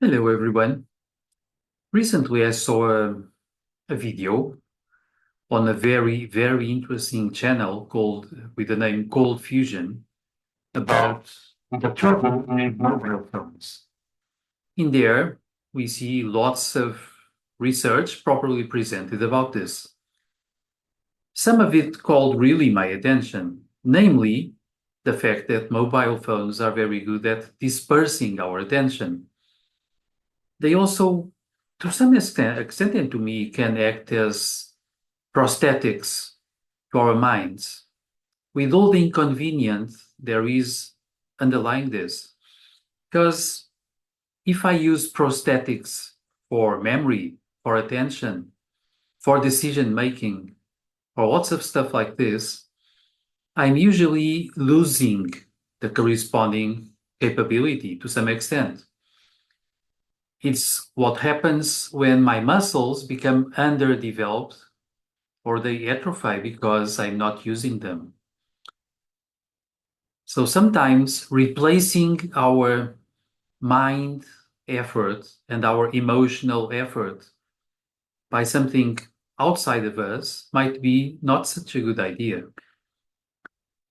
Hello, everyone. Recently, I saw a video on a very, very interesting channel called with the name Cold Fusion about the trouble with mobile phones. In there, we see lots of research properly presented about this. Some of it called really my attention, namely the fact that mobile phones are very good at dispersing our attention. They also, to some extent and to me, can act as prosthetics to our minds. With all the inconvenience there is underlying this. Because if I use prosthetics for memory, for attention, for decision making, for lots of stuff like this, I'm usually losing the corresponding capability to some extent. It's what happens when my muscles become underdeveloped or they atrophy because I'm not using them. So sometimes replacing our mind effort and our emotional effort by something outside of us might be not such a good idea.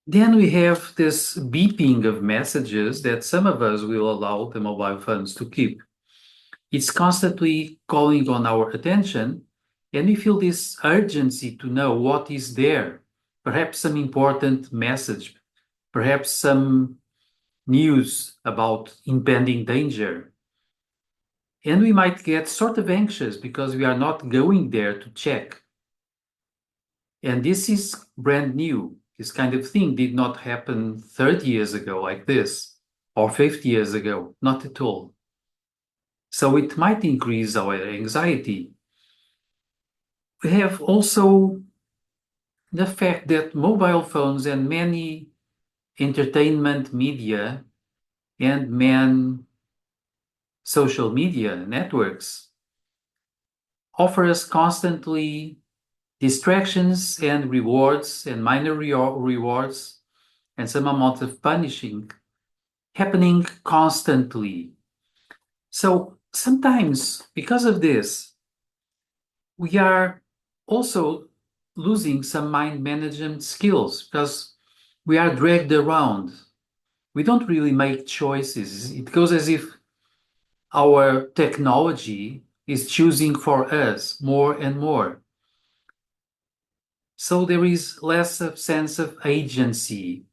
Then we have this beeping of messages that some of us will allow the mobile phones to keep. It's constantly calling on our attention, and we feel this urgency to know what is there, perhaps some important message, perhaps some news about impending danger. And we might get sort of anxious because we are not going there to check. And this is brand new. This kind of thing did not happen 30 years ago like this, or 50 years ago, not at all. So it might increase our anxiety. We have also the fact that mobile phones and many entertainment media and social media networks offer us constantly distractions and rewards and minor rewards and some amount of punishing happening constantly. So sometimes because of this, we are also losing some mind management skills because we are dragged around. We don't really make choices. It goes as if our technology is choosing for us more and more. So there is less of sense of agency,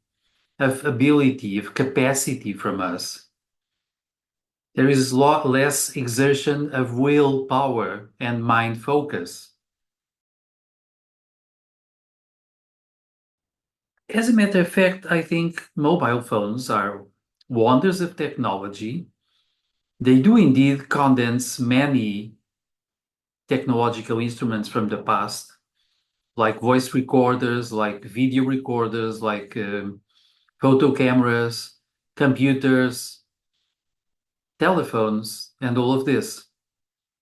of ability, of capacity from us. There is a lot less exertion of willpower and mind focus. As a matter of fact, I think mobile phones are wonders of technology. They do indeed condense many technological instruments from the past, like voice recorders, like video recorders, like photo cameras, computers, telephones, and all of this.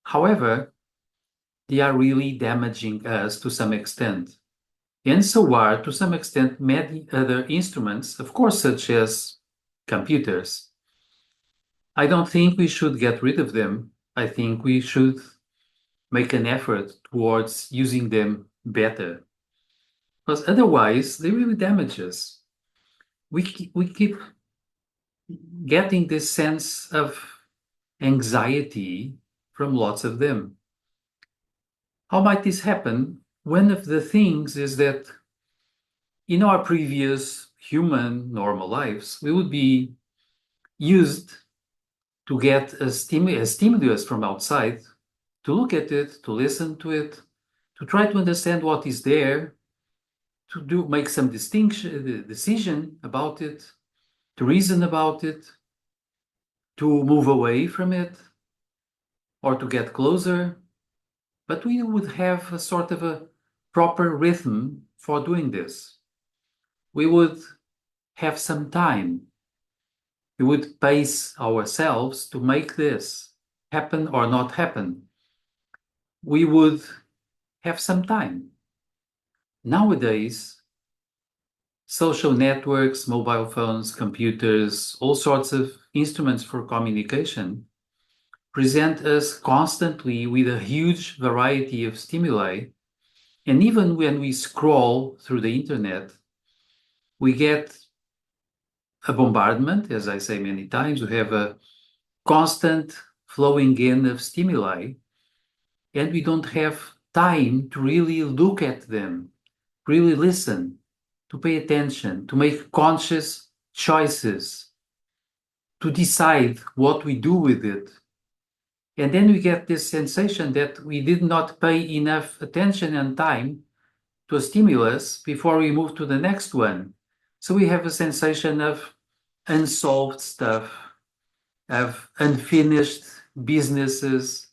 However, they are really damaging us to some extent. And so are, to some extent, many other instruments, of course, such as computers. I don't think we should get rid of them. I think we should make an effort towards using them better. Because otherwise, they really damage us. We keep getting this sense of anxiety from lots of them. How might this happen? One of the things is that in our previous human normal lives, we would be used to get a stimulus from outside, to look at it, to listen to it, to try to understand what is there, to make some decision about it, to reason about it, to move away from it, or to get closer. But we would have a sort of a proper rhythm for doing this. We would have some time. We would pace ourselves to make this happen or not happen. We would have some time. Nowadays, social networks, mobile phones, computers, all sorts of instruments for communication present us constantly with a huge variety of stimuli. And even when we scroll through the internet, we get a bombardment, as I say many times. We have a constant flowing in of stimuli, and we don't have time to really look at them, really listen, to pay attention, to make conscious choices, to decide what we do with it. And then we get this sensation that we did not pay enough attention and time to a stimulus before we move to the next one. So we have a sensation of unsolved stuff, of unfinished businesses,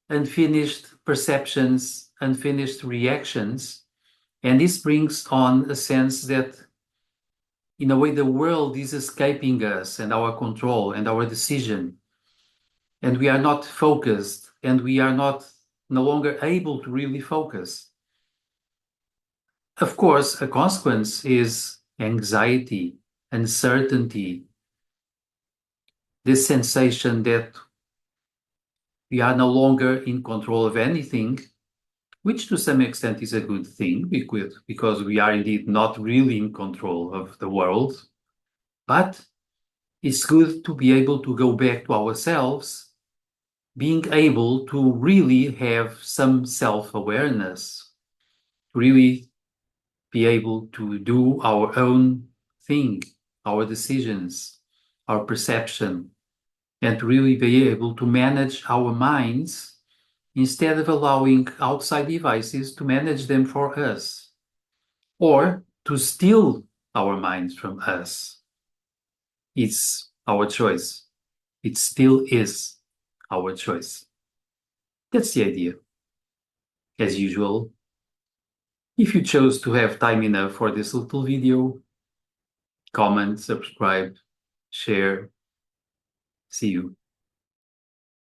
unfinished perceptions, unfinished reactions. And this brings on a sense that, in a way, the world is escaping us and our control and our decision. And we are not focused, and we are no longer able to really focus. Of course, a consequence is anxiety, uncertainty, this sensation that we are no longer in control of anything, which to some extent is a good thing because we are indeed not really in control of the world. But it's good to be able to go back to ourselves, being able to really have some self-awareness, really be able to do our own thing, our decisions, our perception, and to really be able to manage our minds instead of allowing outside devices to manage them for us or to steal our minds from us. It's our choice. It still is our choice. That's the idea. As usual, if you chose to have time enough for this little video, comment, subscribe, share. See you.